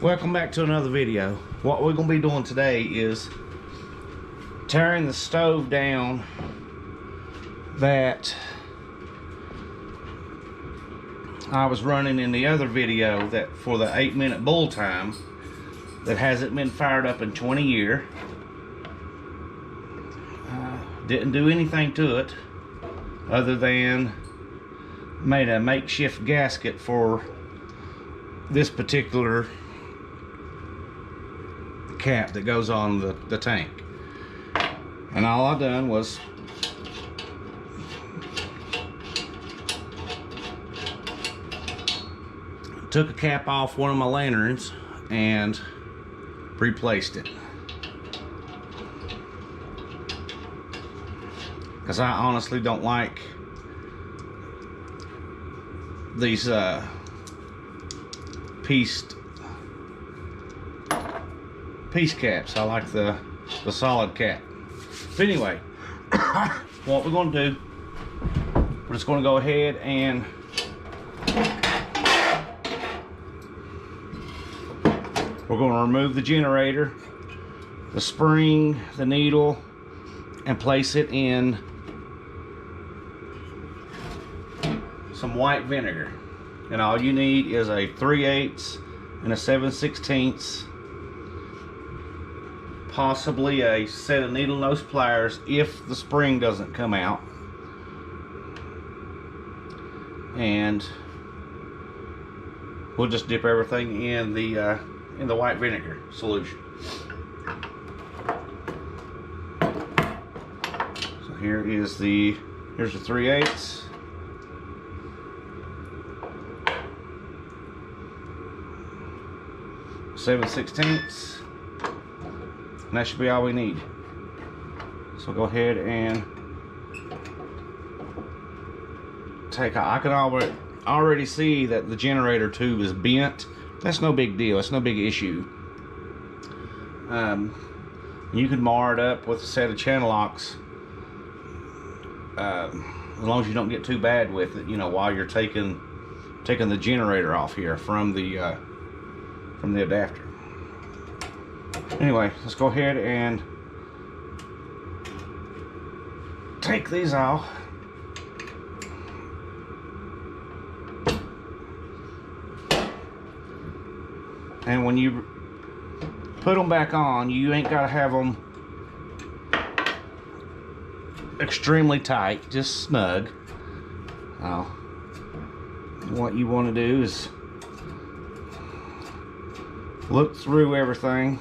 Welcome back to another video. What we're going to be doing today is tearing the stove down that I was running in the other video, that for the 8-minute bull time, that hasn't been fired up in 20 years. Didn't do anything to it other than made a makeshift gasket for this particular cap that goes on the tank. And all I done was took a cap off one of my lanterns and replaced it, because I honestly don't like these piece caps. I like the solid cap. But anyway, what we're going to do, we're just going to go ahead and we're going to remove the generator, the spring, the needle, and place it in some white vinegar. And all you need is a 3/8 and a 7/16, possibly a set of needle nose pliers if the spring doesn't come out, and we'll just dip everything in the white vinegar solution. So here's the 3/8, 7/16, and that should be all we need. So go ahead and I can already see that the generator tube is bent. That's no big deal. It's no big issue. You can mar it up with a set of channel locks, as long as you don't get too bad with it, you know, while you're taking the generator off here from the adapter. Anyway, let's go ahead and take these off. And when you put them back on, you ain't got to have them extremely tight, just snug. What you want to do is look through everything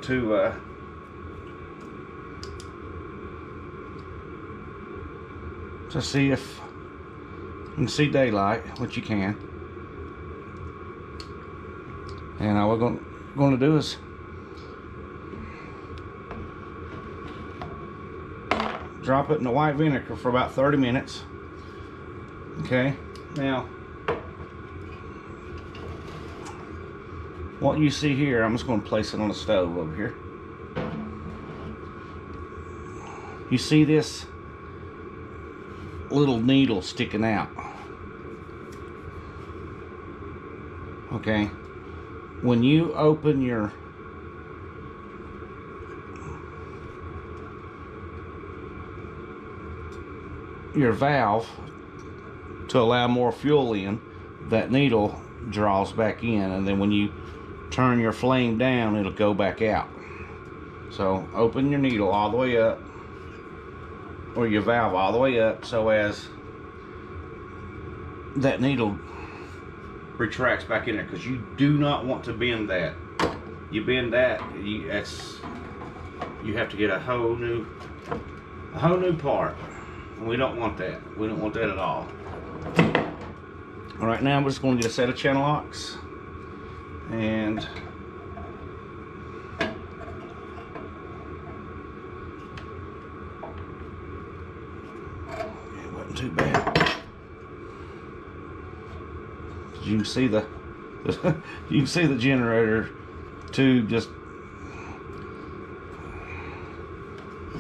to see if you can see daylight, which you can. And all we're going to do is drop it in the white vinegar for about 30 minutes. Okay, now what you see here, I'm just going to place it on the stove over here. You see this little needle sticking out. Okay, when you open your valve to allow more fuel in, that needle draws back in, and then when you turn your flame down, it'll go back out. So open your needle all the way up, or your valve all the way up, so as that needle retracts back in there, because you do not want to bend that. You bend that, you have to get a whole new part, and we don't want that. We don't want that at all. All right, now I'm just going to get a set of channel locks, and it wasn't too bad. You can see the generator tube just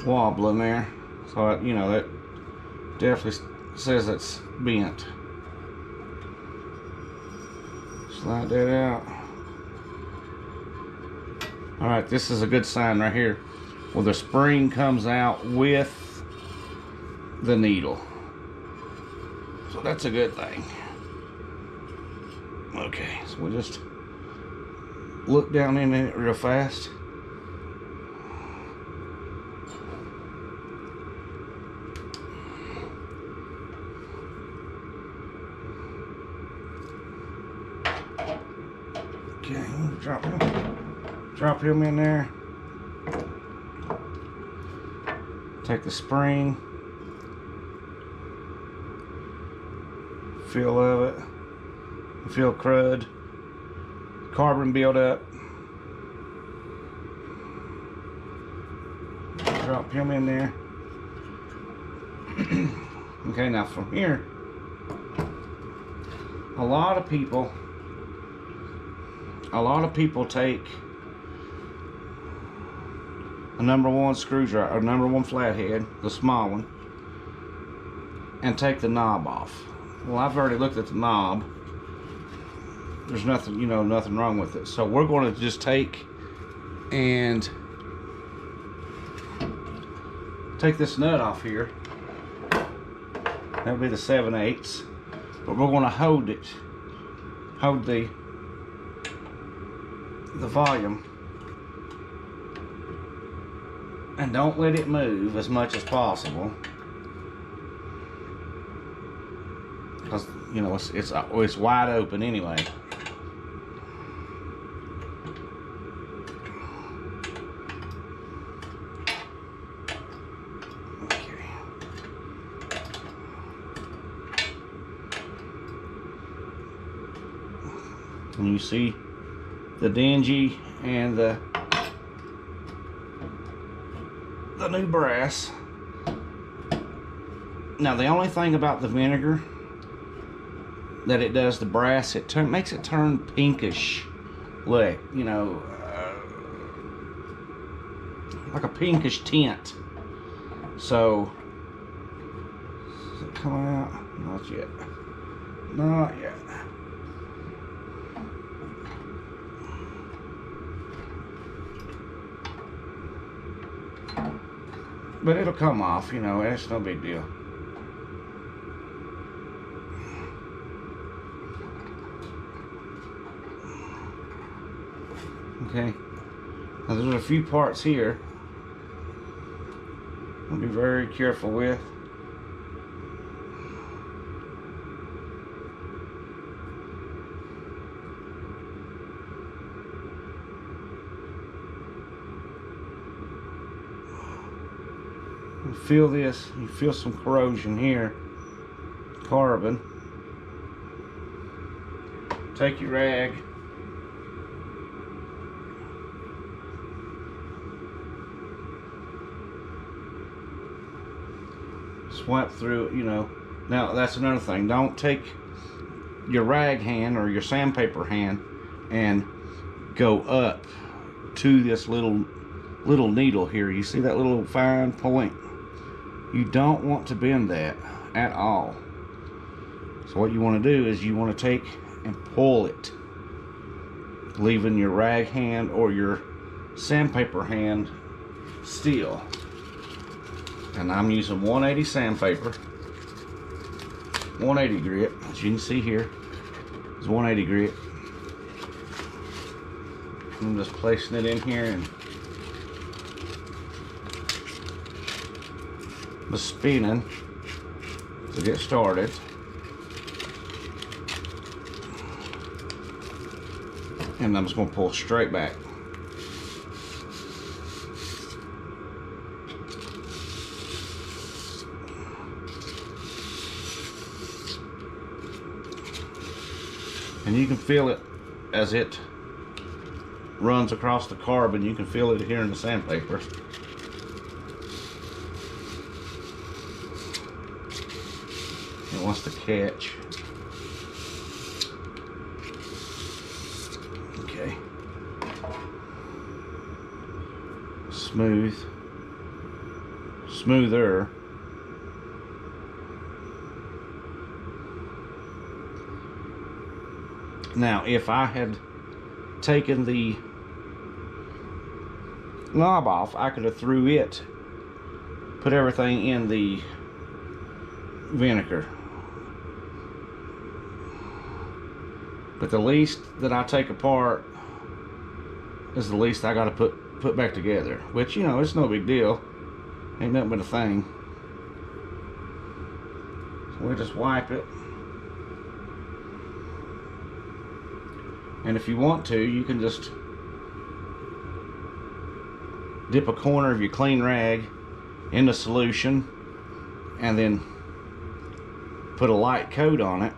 wobbling there, so you know that definitely says it's bent. Slide that out. All right, this is a good sign right here. Well, the spring comes out with the needle. So that's a good thing. Okay, so we'll just look down in it real fast. Okay, drop him in there. Take the spring, feel of it, feel crud, carbon build up. Drop him in there. Okay, now from here, a lot of people take a #1 screwdriver or #1 flathead, the small one, and take the knob off. Well, I've already looked at the knob. There's nothing, you know, nothing wrong with it. So we're going to just take this nut off here. That'll be the 7/8. But we're going to hold the volume, and don't let it move as much as possible, because you know it's wide open anyway. Okay. And you see the dingy and the new brass. Now the only thing about the vinegar that it does, the brass, it makes it turn pinkish, like, you know, like a pinkish tint. So is it coming out? Not yet. Not yet. But it'll come off, you know, it's no big deal. Okay, now there's a few parts here I'll be very careful with. Feel this, you feel some corrosion here, carbon. Take your rag, swipe through it, you know. Now that's another thing, don't take your rag hand or your sandpaper hand and go up to this little needle here. You see that little fine point? You don't want to bend that at all. So what you want to do is you want to take and pull it, leaving your rag hand or your sandpaper hand still. And I'm using 180 sandpaper, 180 grit, as you can see here. It's 180 grit. I'm just placing it in here and spinning to get started. And I'm just going to pull straight back. And you can feel it as it runs across the carbon. You can feel it here in the sandpaper. It wants to catch. Okay. Smoother. Now, if I had taken the knob off, I could have threw it, put everything in the vinegar. But the least that I take apart is the least I got to put back together, which, you know, it's no big deal. Ain't nothing but a thing. So we just wipe it. And if you want to, you can just dip a corner of your clean rag in the solution and then put a light coat on it,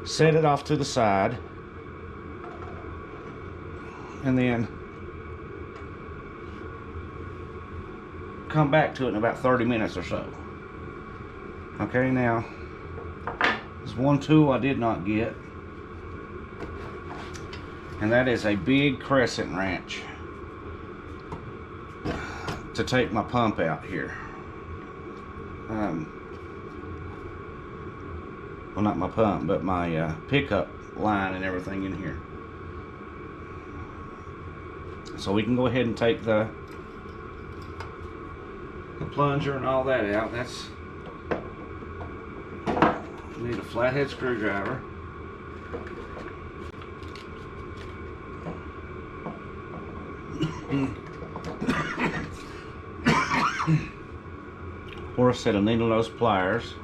set it off to the side, and then come back to it in about 30 minutes or so. Okay, now there's one tool I did not get, and that is a big crescent wrench to take my pump out here. Well, not my pump, but my pickup line and everything in here. So we can go ahead and take the plunger and all that out. We need a flathead screwdriver. Or a set of needle nose pliers.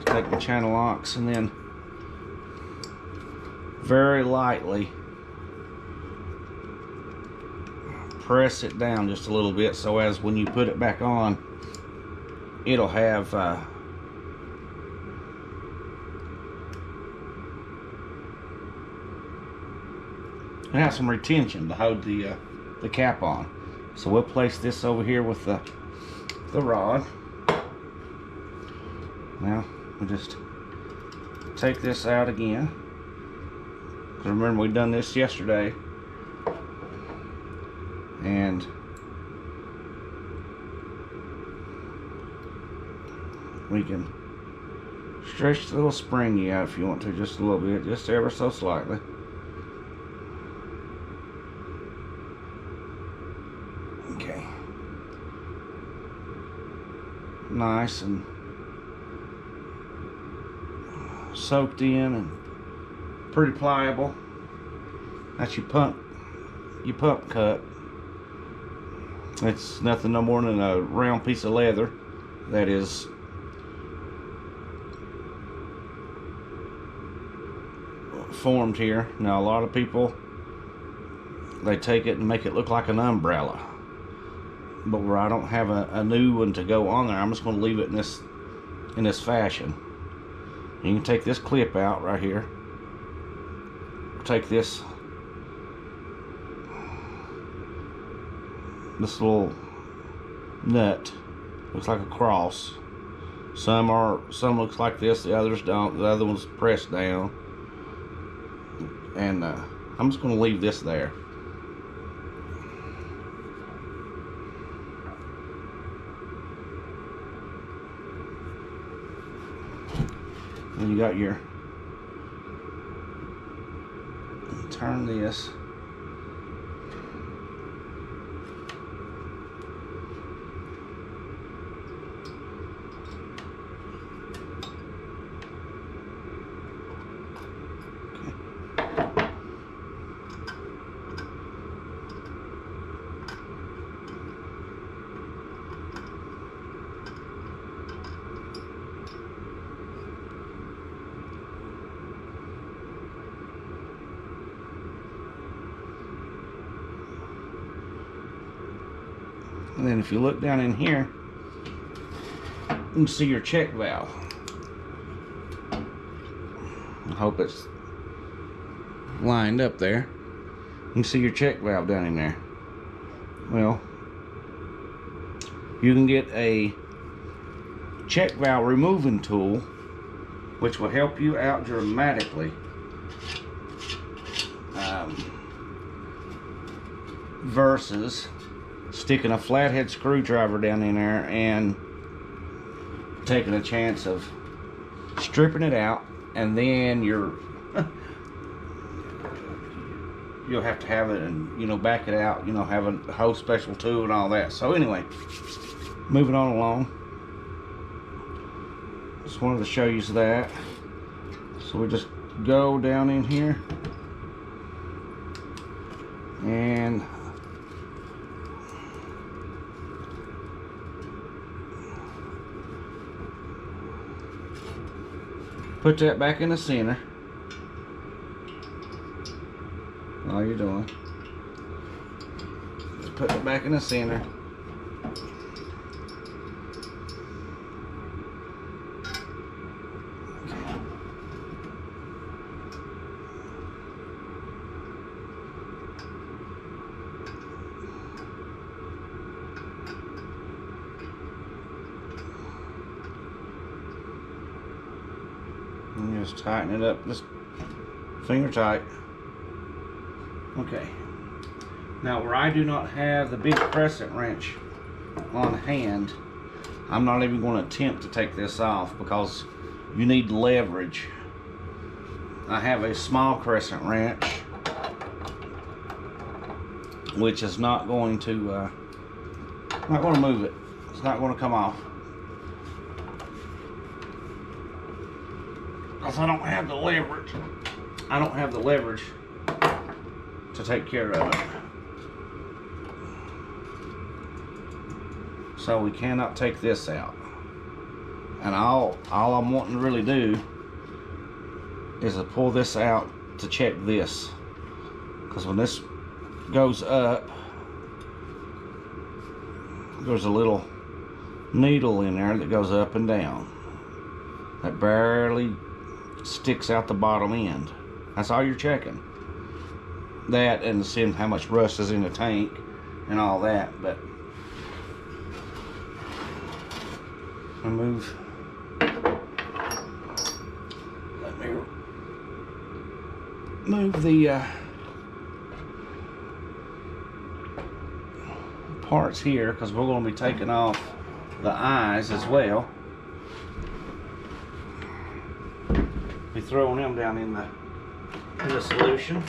Take the channel locks and then very lightly press it down just a little bit, so as when you put it back on, it'll have some retention to hold the cap on. So we'll place this over here with the rod. Now we just take this out again, because remember we done this yesterday, and we can stretch the little springy out if you want to, just a little bit, just ever so slightly. Okay, nice and soaked in and pretty pliable. That's your pump cut. It's nothing no more than a round piece of leather that is formed here. Now a lot of people, they take it and make it look like an umbrella, but where I don't have a new one to go on there, I'm just going to leave it in this fashion. You can take this clip out right here, take this little nut, looks like a cross. Some looks like this, the others don't. The other one's pressed down, and I'm just going to leave this there. And you got your, turn this, and then if you look down in here, you can see your check valve. I hope it's lined up there. You can see your check valve down in there. Well, you can get a check valve removing tool which will help you out dramatically. Versus sticking a flathead screwdriver down in there and taking a chance of stripping it out, and then you'll have to have it and, you know, back it out, you know, have a whole special tool and all that. So anyway, moving on along. Just wanted to show you that. So we just go down in here and put that back in the center. All you're doing is putting it back in the center. And just tighten it up, just finger tight. Okay. Now, where I do not have the big crescent wrench on hand, I'm not even going to attempt to take this off because you need leverage. I have a small crescent wrench, which is not going to move it. It's not going to come off. Because I don't have the leverage. I don't have the leverage to take care of it. So we cannot take this out. And all I'm wanting to really do is to pull this out to check this. Because when this goes up, there's a little needle in there that goes up and down. That barely sticks out the bottom end. That's all you're checking. That and seeing how much rust is in the tank and all that. But I move. Let me move the parts here, because we're going to be taking off the eyes as well. Be throwing them down in the solution.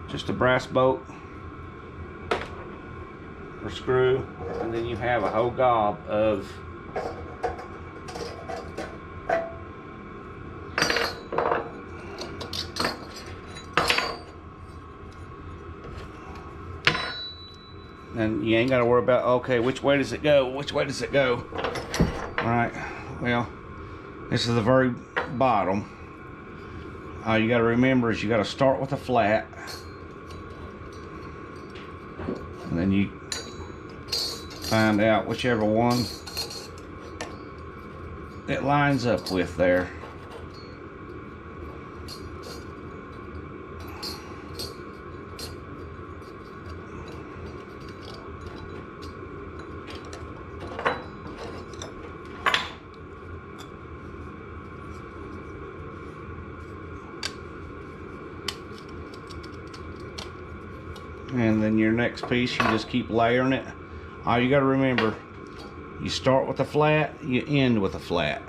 Just a brass bolt or screw, and then you have a whole gob of and you ain't got to worry about, okay, which way does it go? Which way does it go? All right, well, this is the very bottom. All you got to remember is you got to start with a flat, and then you find out whichever one it lines up with there. And then your next piece, you just keep layering it. All you got to remember, you start with a flat, you end with a flat,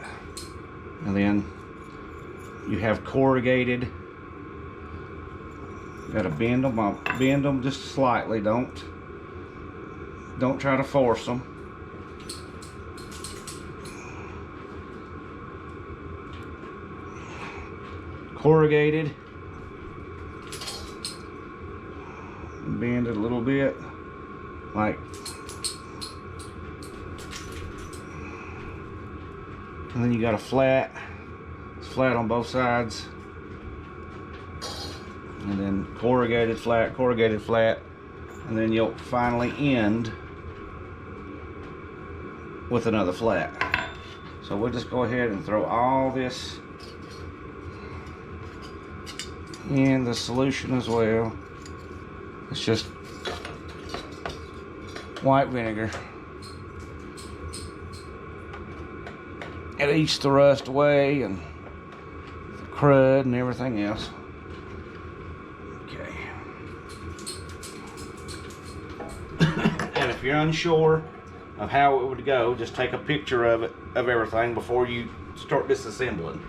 and then you have corrugated. Got to bend them just slightly. Don't try to force them. Corrugated. Bend it a little bit, like, and then you got a flat. It's flat on both sides, and then corrugated flat, and then you'll finally end with another flat. So we'll just go ahead and throw all this in the solution as well. It's just white vinegar. It eats the rust away and the crud and everything else. Okay. And if you're unsure of how it would go, just take a picture of it, of everything, before you start disassembling.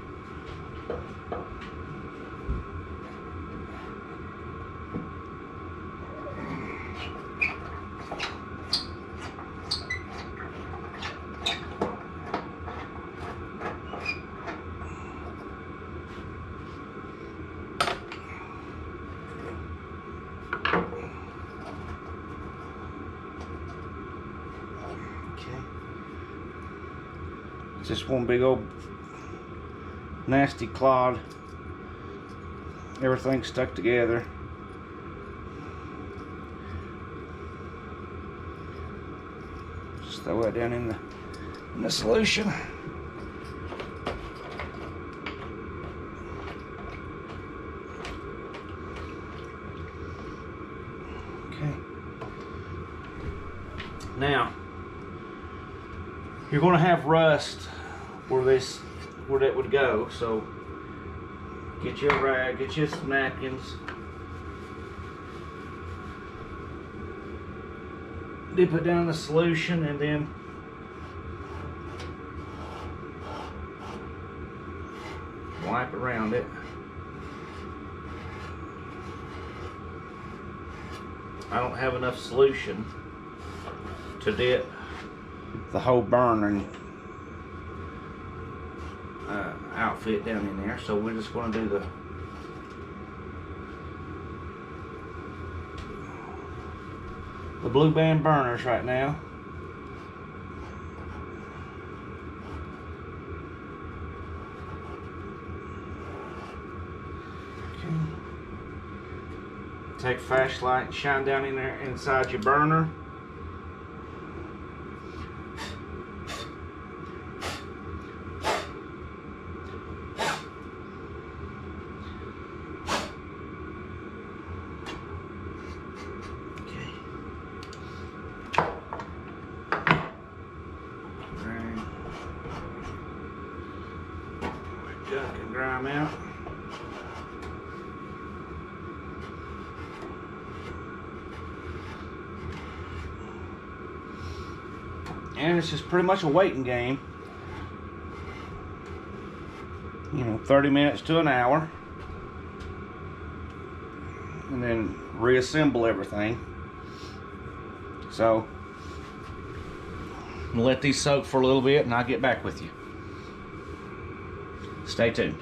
It's just one big old nasty clod. Everything's stuck together. Just throw it down in the solution. Okay. Now, you're going to have rust where that would go, so get you a rag, get you some napkins, dip it down in the solution, and then wipe around it. I don't have enough solution to dip the whole burner outfit down in there, so we're just going to do the blue band burners right now. Okay. Take a flashlight and shine down in there inside your burner. Junk and dry them out. And it's just pretty much a waiting game. You know, 30 minutes to an hour. And then reassemble everything. So, I'm gonna let these soak for a little bit and I'll get back with you. Stay tuned.